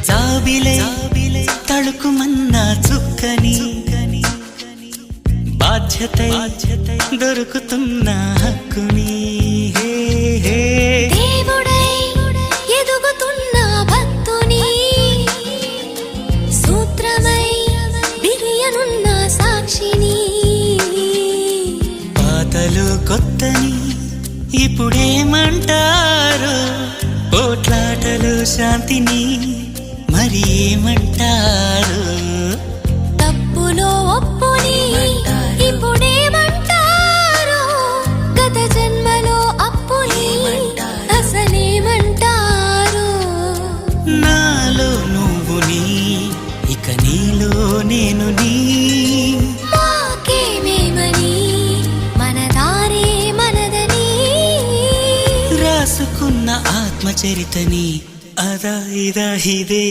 జాబిలే తళుకుమన్న చుక్కని బాధ్యత దొరుకుతున్న హక్కుని దేవుడై ఎదుగుతున్న భక్తుని సూత్రమై బిరియనున్న సాక్షిని పాతలు కొత్తని ఇప్పుడేమంటారు పోట్లాటలు శాంతిని మరి ఏమంటారు తప్పులో ఒప్పుని ఇప్పుడేమంటారు గత జన్మలో అప్పుని అసలేమంటారు నాలో నువ్వు నీ ఇక నీలో నేను నీ మాకేమేమని మన దారే మనదని రాసుకున్న ఆత్మచరితని అదా ఇదా ఇదే